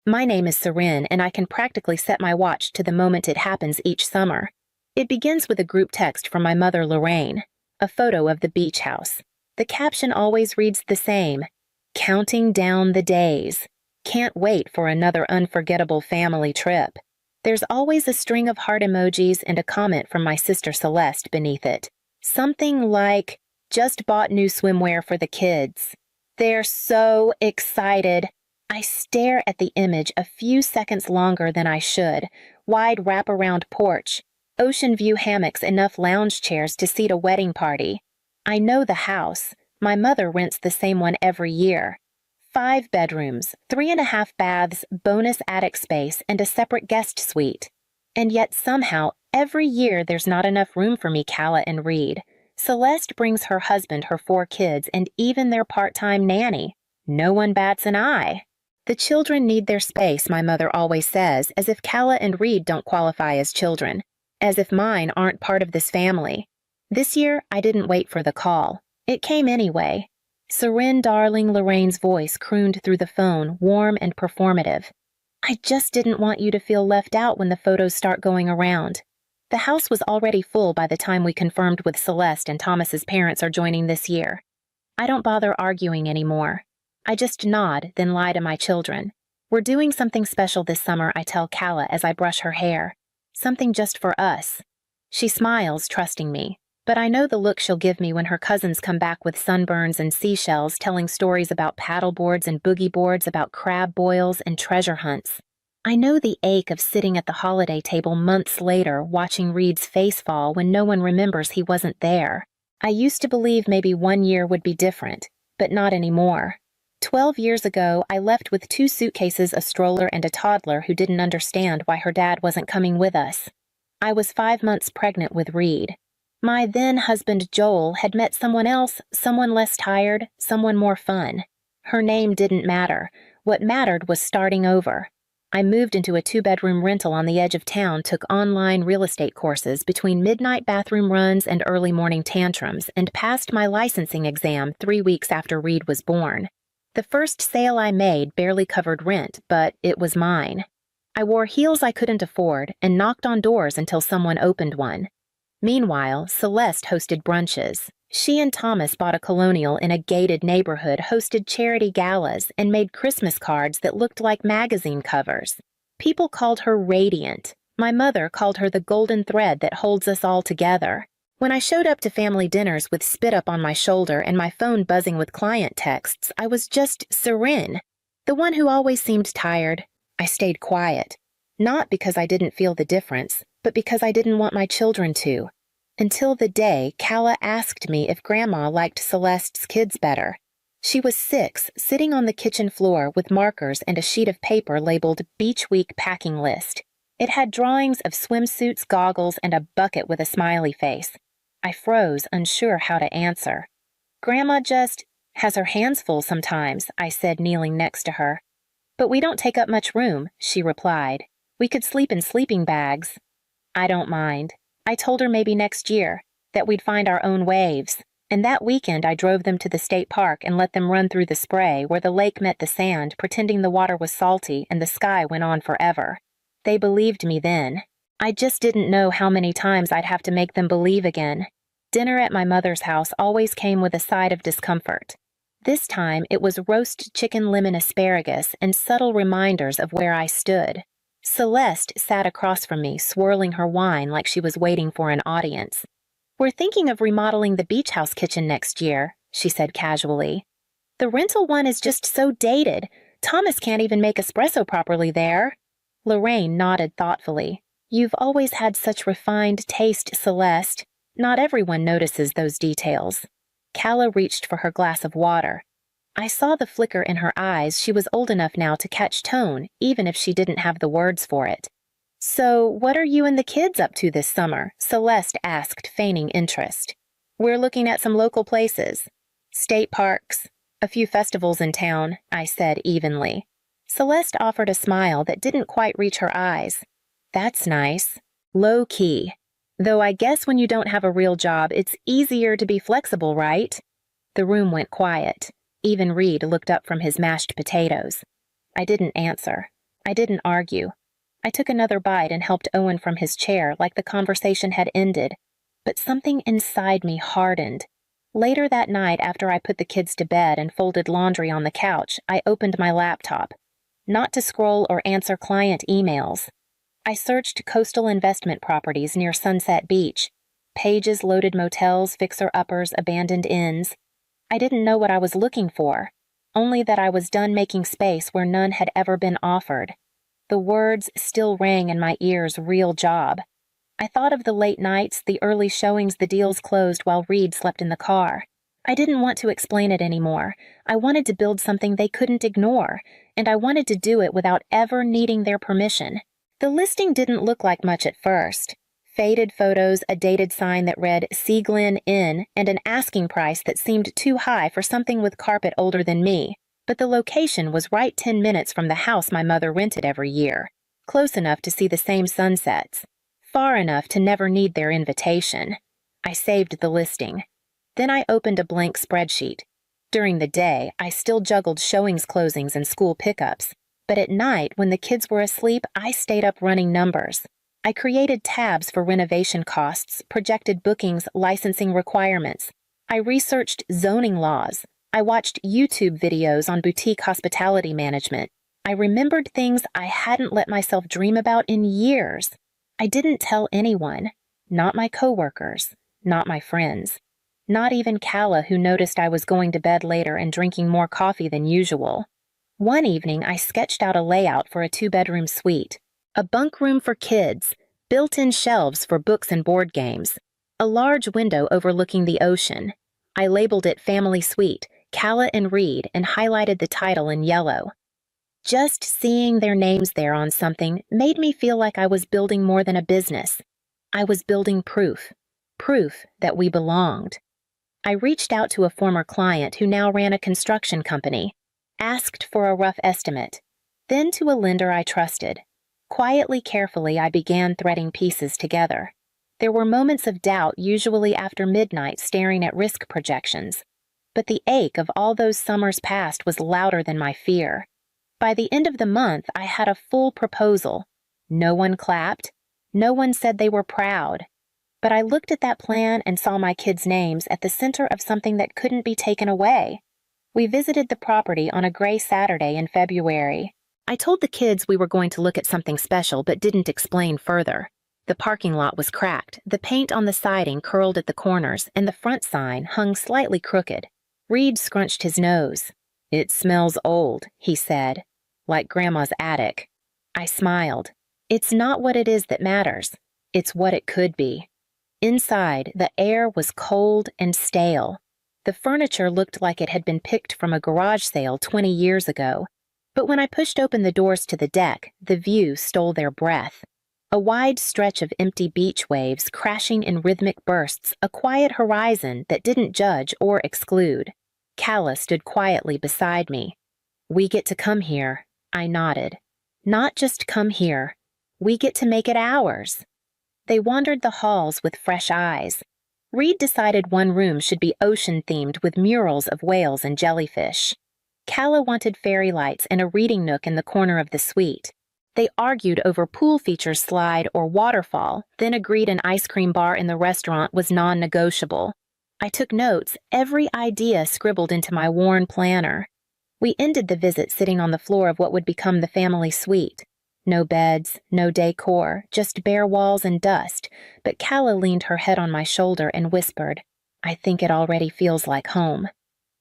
My name is Seren, and I can practically set my watch to the moment it happens each summer. It begins with a group text from my mother, Lorraine, a photo of the beach house. The caption always reads the same: "Counting down the days. Can't wait for another unforgettable family trip." There's always a string of heart emojis and a comment from my sister Celeste beneath it. Something like, "Just bought new swimwear for the kids." They're so excited. I stare at the image a few seconds longer than I should. Wide wraparound porch, ocean view hammocks, enough lounge chairs to seat a wedding party. I know the house. My mother rents the same one every year. 5 bedrooms, 3.5 baths, bonus attic space, and a separate guest suite. And yet somehow, every year there's not enough room for me, Calla, and Reed. Celeste brings her husband, her 4 kids, and even their part-time nanny. No one bats an eye. The children need their space, my mother always says, as if Calla and Reed don't qualify as children, as if mine aren't part of this family. This year, I didn't wait for the call. It came anyway. Seren darling Lorraine's voice crooned through the phone, warm and performative. "I just didn't want you to feel left out when the photos start going around." The house was already full by the time we confirmed with Celeste and Thomas's parents are joining this year. I don't bother arguing anymore. I just nod, then lie to my children. "We're doing something special this summer," I tell Calla as I brush her hair. "Something just for us." She smiles, trusting me. But I know the look she'll give me when her cousins come back with sunburns and seashells, telling stories about paddleboards and boogie boards, about crab boils and treasure hunts. I know the ache of sitting at the holiday table months later, watching Reed's face fall when no one remembers he wasn't there. I used to believe maybe one year would be different, but not anymore. 12 years ago, I left with 2 suitcases, a stroller, and a toddler who didn't understand why her dad wasn't coming with us. I was 5 months pregnant with Reed. My then-husband Joel had met someone else, someone less tired, someone more fun. Her name didn't matter. What mattered was starting over. I moved into a 2-bedroom rental on the edge of town, took online real estate courses between midnight bathroom runs and early morning tantrums, and passed my licensing exam 3 weeks after Reed was born. The first sale I made barely covered rent, but it was mine. I wore heels I couldn't afford and knocked on doors until someone opened one. Meanwhile, Celeste hosted brunches. She and Thomas bought a colonial in a gated neighborhood, hosted charity galas, and made Christmas cards that looked like magazine covers. People called her radiant. My mother called her the golden thread that holds us all together. When I showed up to family dinners with spit up on my shoulder and my phone buzzing with client texts, I was just Seren, the one who always seemed tired. I stayed quiet. Not because I didn't feel the difference, but because I didn't want my children to. Until the day Calla asked me if Grandma liked Celeste's kids better. She was 6, sitting on the kitchen floor with markers and a sheet of paper labeled Beach Week Packing List. It had drawings of swimsuits, goggles, and a bucket with a smiley face. I froze, unsure how to answer. "Grandma just has her hands full sometimes," I said, kneeling next to her. "But we don't take up much room," she replied. "We could sleep in sleeping bags." "I don't mind." I told her maybe next year, that we'd find our own waves. And that weekend I drove them to the state park and let them run through the spray where the lake met the sand, pretending the water was salty and the sky went on forever. They believed me then. I just didn't know how many times I'd have to make them believe again. Dinner at my mother's house always came with a side of discomfort. This time it was roast chicken lemon asparagus and subtle reminders of where I stood. Celeste sat across from me, swirling her wine like she was waiting for an audience. "We're thinking of remodeling the beach house kitchen next year," she said casually. "The rental one is just so dated. Thomas can't even make espresso properly there." Lorraine nodded thoughtfully. "You've always had such refined taste, Celeste. Not everyone notices those details." Calla reached for her glass of water. I saw the flicker in her eyes. She was old enough now to catch tone, even if she didn't have the words for it. "So, what are you and the kids up to this summer?" Celeste asked, feigning interest. "We're looking at some local places. State parks, a few festivals in town," I said evenly. Celeste offered a smile that didn't quite reach her eyes. "That's nice. Low key. Though I guess when you don't have a real job, it's easier to be flexible, right?" The room went quiet. Even Reed looked up from his mashed potatoes. I didn't answer. I didn't argue. I took another bite and helped Owen from his chair like the conversation had ended, but something inside me hardened. Later that night, after I put the kids to bed and folded laundry on the couch, I opened my laptop. Not to scroll or answer client emails. I searched coastal investment properties near Sunset Beach. Pages loaded motels, fixer-uppers, abandoned inns. I didn't know what I was looking for, only that I was done making space where none had ever been offered. The words still rang in my ears, real job. I thought of the late nights, the early showings, the deals closed while Reed slept in the car. I didn't want to explain it anymore. I wanted to build something they couldn't ignore, and I wanted to do it without ever needing their permission. The listing didn't look like much at first. Faded photos, a dated sign that read Sea Glen Inn, and an asking price that seemed too high for something with carpet older than me. But the location was right 10 minutes from the house my mother rented every year, close enough to see the same sunsets, far enough to never need their invitation. I saved the listing. Then I opened a blank spreadsheet. During the day, I still juggled showings, closings, and school pickups. But at night, when the kids were asleep, I stayed up running numbers. I created tabs for renovation costs, projected bookings, licensing requirements. I researched zoning laws. I watched YouTube videos on boutique hospitality management. I remembered things I hadn't let myself dream about in years. I didn't tell anyone, not my coworkers, not my friends, not even Calla, who noticed I was going to bed later and drinking more coffee than usual. One evening, I sketched out a layout for a 2-bedroom suite, a bunk room for kids, built-in shelves for books and board games, a large window overlooking the ocean. I labeled it Family Suite, Calla and Reed, and highlighted the title in yellow. Just seeing their names there on something made me feel like I was building more than a business. I was building proof that we belonged. I reached out to a former client who now ran a construction company, asked for a rough estimate, then to a lender I trusted. Quietly, carefully, I began threading pieces together. There were moments of doubt, usually after midnight, staring at risk projections. But the ache of all those summers past was louder than my fear. By the end of the month, I had a full proposal. No one clapped. No one said they were proud. But I looked at that plan and saw my kids' names at the center of something that couldn't be taken away. We visited the property on a gray Saturday in February. I told the kids we were going to look at something special but didn't explain further. The parking lot was cracked, the paint on the siding curled at the corners, and the front sign hung slightly crooked. Reed scrunched his nose. "It smells old," he said, "like Grandma's attic." I smiled. It's not what it is that matters. It's what it could be. Inside, the air was cold and stale. The furniture looked like it had been picked from a garage sale 20 years ago. But when I pushed open the doors to the deck, the view stole their breath. A wide stretch of empty beach waves crashing in rhythmic bursts, a quiet horizon that didn't judge or exclude. Calla stood quietly beside me. "We get to come here," I nodded. "Not just come here. We get to make it ours." They wandered the halls with fresh eyes. Reed decided one room should be ocean-themed with murals of whales and jellyfish. Calla wanted fairy lights and a reading nook in the corner of the suite. They argued over pool feature slide or waterfall, then agreed an ice cream bar in the restaurant was non-negotiable. I took notes, every idea scribbled into my worn planner. We ended the visit sitting on the floor of what would become the family suite. No beds, no decor, just bare walls and dust, but Calla leaned her head on my shoulder and whispered, "I think it already feels like home."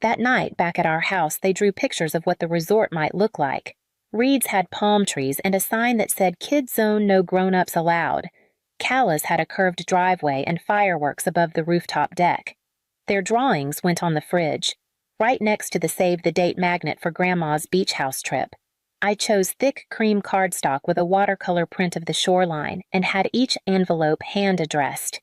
That night, back at our house, they drew pictures of what the resort might look like. Reed's had palm trees and a sign that said Kids Zone, no grown-ups allowed. Calla's had a curved driveway and fireworks above the rooftop deck. Their drawings went on the fridge, right next to the save-the-date magnet for Grandma's beach house trip. I chose thick cream cardstock with a watercolor print of the shoreline and had each envelope hand-addressed.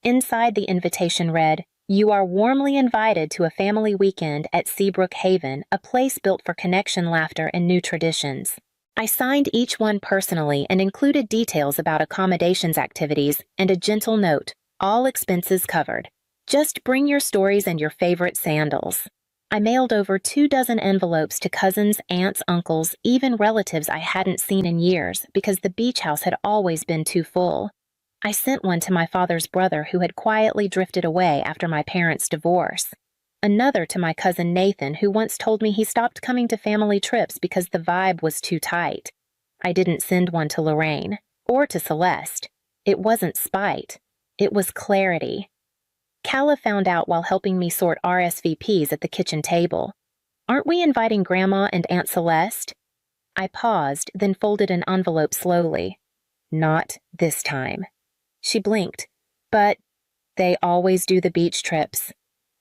Inside, the invitation read, "You are warmly invited to a family weekend at Seabrook Haven, a place built for connection, laughter, and new traditions." I signed each one personally and included details about accommodations activities and a gentle note, "All expenses covered. Just bring your stories and your favorite sandals." I mailed over 24 envelopes to cousins, aunts, uncles, even relatives I hadn't seen in years because the beach house had always been too full. I sent one to my father's brother who had quietly drifted away after my parents' divorce. Another to my cousin Nathan, who once told me he stopped coming to family trips because the vibe was too tight. I didn't send one to Lorraine, or to Celeste. It wasn't spite. It was clarity. Calla found out while helping me sort RSVPs at the kitchen table. "Aren't we inviting Grandma and Aunt Celeste?" I paused, then folded an envelope slowly. "Not this time." She blinked. "But they always do the beach trips."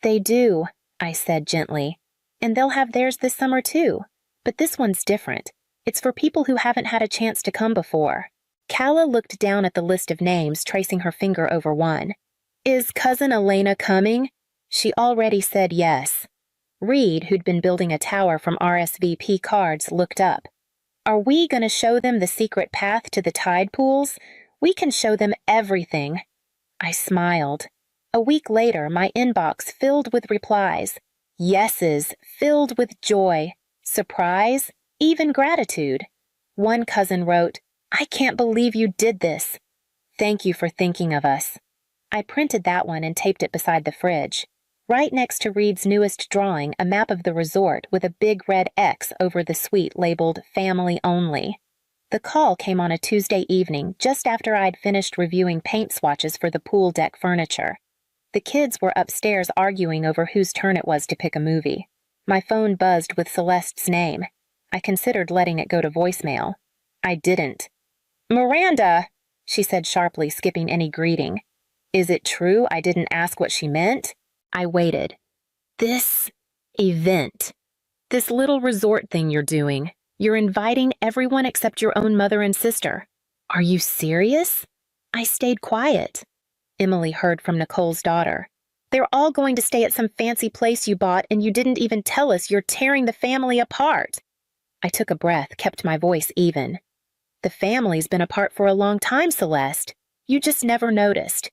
"They do," I said gently. "And they'll have theirs this summer too. But this one's different. It's for people who haven't had a chance to come before." Calla looked down at the list of names, tracing her finger over one. "Is Cousin Elena coming?" She already said yes. Reed, who'd been building a tower from RSVP cards, looked up. "Are we going to show them the secret path to the tide pools? We can show them everything." I smiled. A week later, my inbox filled with replies. Yeses, filled with joy, surprise, even gratitude. One cousin wrote, "I can't believe you did this. Thank you for thinking of us." I printed that one and taped it beside the fridge. Right next to Reed's newest drawing, a map of the resort with a big red X over the suite labeled Family Only. The call came on a Tuesday evening, just after I'd finished reviewing paint swatches for the pool deck furniture. The kids were upstairs arguing over whose turn it was to pick a movie. My phone buzzed with Celeste's name. I considered letting it go to voicemail. I didn't. "Miranda," she said sharply, skipping any greeting. Is it true I didn't ask what she meant? I waited. "This event. This little resort thing you're doing. You're inviting everyone except your own mother and sister. Are you serious?" I stayed quiet. Emily heard from Nicole's daughter. "They're all going to stay at some fancy place you bought, and you didn't even tell us. You're tearing the family apart." I took a breath, kept my voice even. "The family's been apart for a long time, Celeste. You just never noticed."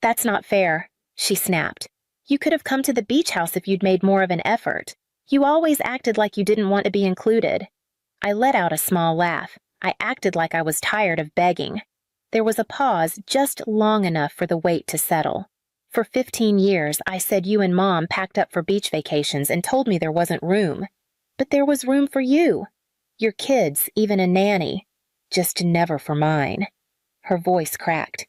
"That's not fair," she snapped. "You could have come to the beach house if you'd made more of an effort. You always acted like you didn't want to be included." I let out a small laugh. I acted like I was tired of begging. There was a pause just long enough for the weight to settle. For 15 years, I said you and Mom packed up for beach vacations and told me there wasn't room. But there was room for you. Your kids, even a nanny. Just never for mine. Her voice cracked.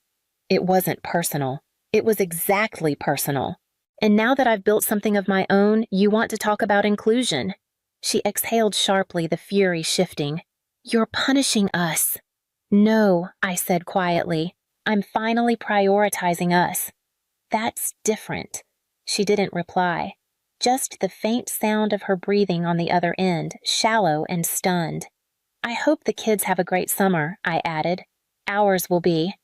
It wasn't personal. It was exactly personal. And now that I've built something of my own, you want to talk about inclusion. She exhaled sharply, the fury shifting. "You're punishing us." "No," I said quietly. "I'm finally prioritizing us." "That's different." She didn't reply. Just the faint sound of her breathing on the other end, shallow and stunned. "I hope the kids have a great summer," I added. "Ours will be."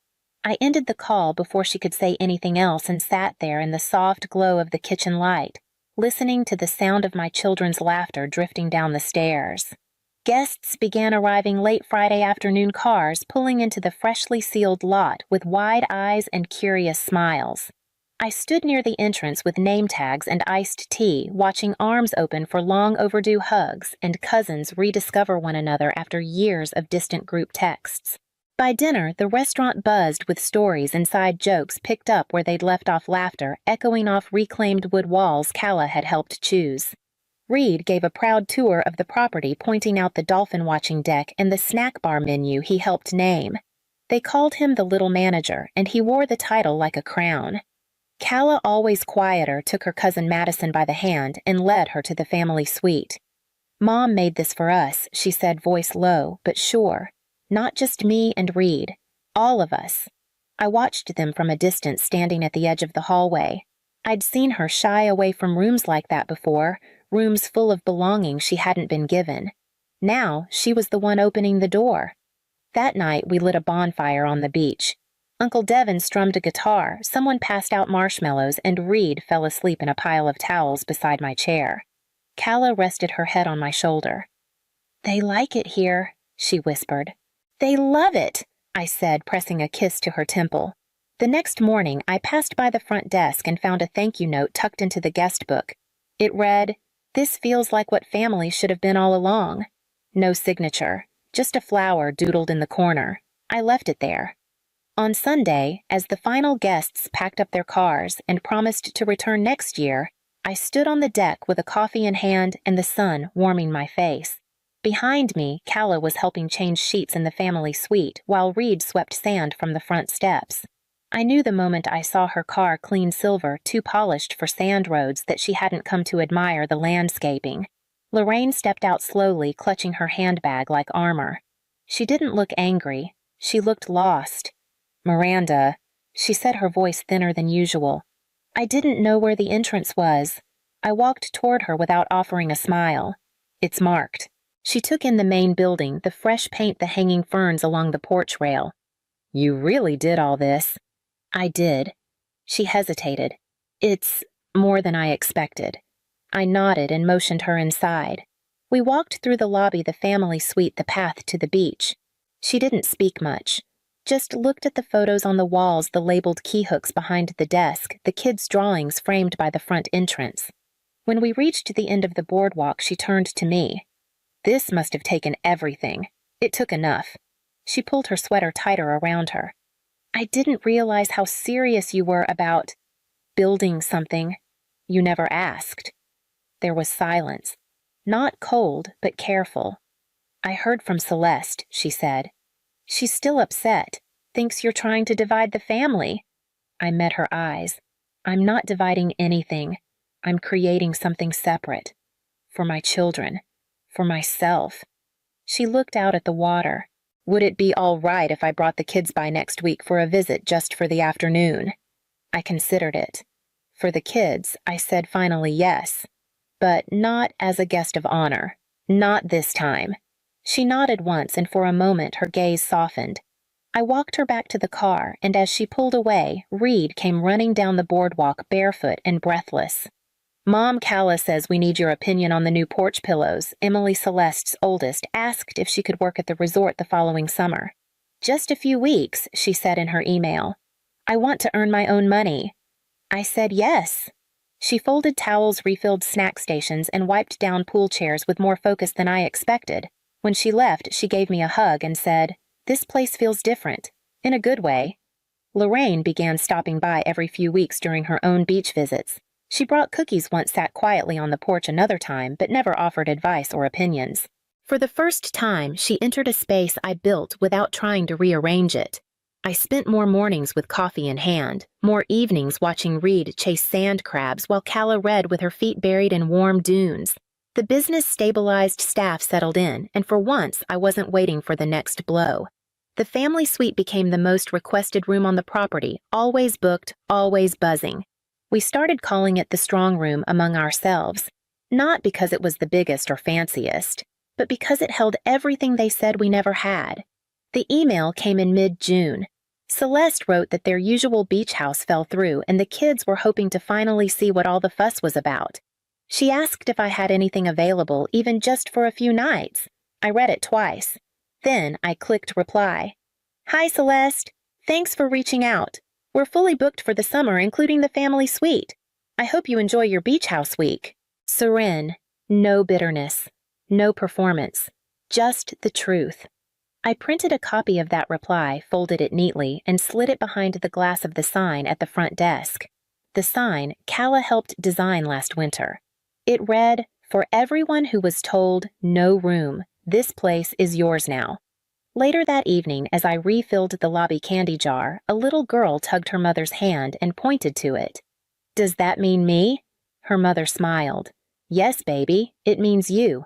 I ended the call before she could say anything else and sat there in the soft glow of the kitchen light, listening to the sound of my children's laughter drifting down the stairs. Guests began arriving late Friday afternoon cars pulling into the freshly sealed lot with wide eyes and curious smiles. I stood near the entrance with name tags and iced tea, watching arms open for long overdue hugs and cousins rediscover one another after years of distant group texts. By dinner, the restaurant buzzed with stories and side jokes picked up where they'd left off laughter, echoing off reclaimed wood walls Calla had helped choose. Reed gave a proud tour of the property, pointing out the dolphin watching deck and the snack bar menu he helped name. They called him the little manager, and he wore the title like a crown. Calla, always quieter, took her cousin Madison by the hand and led her to the family suite. "Mom made this for us," she said, voice low, but sure. "Not just me and Reed. All of us." I watched them from a distance, standing at the edge of the hallway. I'd seen her shy away from rooms like that before, rooms full of belongings she hadn't been given. Now, she was the one opening the door. That night, we lit a bonfire on the beach. Uncle Devin strummed a guitar, someone passed out marshmallows, and Reed fell asleep in a pile of towels beside my chair. Calla rested her head on my shoulder. "They like it here," she whispered. "They love it," I said, pressing a kiss to her temple. The next morning, I passed by the front desk and found a thank you note tucked into the guest book. It read, This feels like what family should have been all along. No signature, just a flower doodled in the corner. I left it there. On Sunday, as the final guests packed up their cars and promised to return next year, I stood on the deck with a coffee in hand and the sun warming my face. Behind me, Calla was helping change sheets in the family suite while Reed swept sand from the front steps. I knew the moment I saw her car clean silver, too polished for sand roads, that she hadn't come to admire the landscaping. Lorraine stepped out slowly, clutching her handbag like armor. She didn't look angry. She looked lost. "Miranda," she said, her voice thinner than usual. I didn't know where the entrance was. I walked toward her without offering a smile. "It's marked." She took in the main building, the fresh paint, the hanging ferns along the porch rail. "You really did all this?" "I did." She hesitated. "It's more than I expected." I nodded and motioned her inside. We walked through the lobby, the family suite, the path to the beach. She didn't speak much, just looked at the photos on the walls, the labeled key hooks behind the desk, the kids' drawings framed by the front entrance. When we reached the end of the boardwalk, she turned to me. "This must have taken everything. It took enough." She pulled her sweater tighter around her. "I didn't realize how serious you were about building something. You never asked." There was silence. Not cold, but careful. "I heard from Celeste," she said. "She's still upset. Thinks you're trying to divide the family." I met her eyes. "I'm not dividing anything. I'm creating something separate. For my children. For myself." She looked out at the water. "Would it be all right if I brought the kids by next week for a visit just for the afternoon?" I considered it. For the kids, I said finally yes. But not as a guest of honor. Not this time. She nodded once, and for a moment her gaze softened. I walked her back to the car, and as she pulled away, Reed came running down the boardwalk barefoot and breathless. "Mom, Calla says we need your opinion on the new porch pillows." Emily, Celeste's oldest, asked if she could work at the resort the following summer. "Just a few weeks," she said in her email. "I want to earn my own money." I said yes. She folded towels, refilled snack stations, and wiped down pool chairs with more focus than I expected. When she left, she gave me a hug and said, "This place feels different. In a good way." Lorraine began stopping by every few weeks during her own beach visits. She brought cookies once, sat quietly on the porch another time, but never offered advice or opinions. For the first time, she entered a space I built without trying to rearrange it. I spent more mornings with coffee in hand, more evenings watching Reed chase sand crabs while Calla read with her feet buried in warm dunes. The business stabilized, staff settled in, and for once I wasn't waiting for the next blow. The family suite became the most requested room on the property, always booked, always buzzing. We started calling it the strong room among ourselves, not because it was the biggest or fanciest, but because it held everything they said we never had. The email came in mid-June. Celeste wrote that their usual beach house fell through and the kids were hoping to finally see what all the fuss was about. She asked if I had anything available, even just for a few nights. I read it twice. Then I clicked reply. "Hi, Celeste. Thanks for reaching out. We're fully booked for the summer, including the family suite. I hope you enjoy your beach house week." Serene. No bitterness. No performance. Just the truth. I printed a copy of that reply, folded it neatly, and slid it behind the glass of the sign at the front desk. The sign Calla helped design last winter. It read, "For everyone who was told no room, this place is yours now." Later that evening, as I refilled the lobby candy jar, a little girl tugged her mother's hand and pointed to it. "Does that mean me?" Her mother smiled. "Yes, baby, it means you.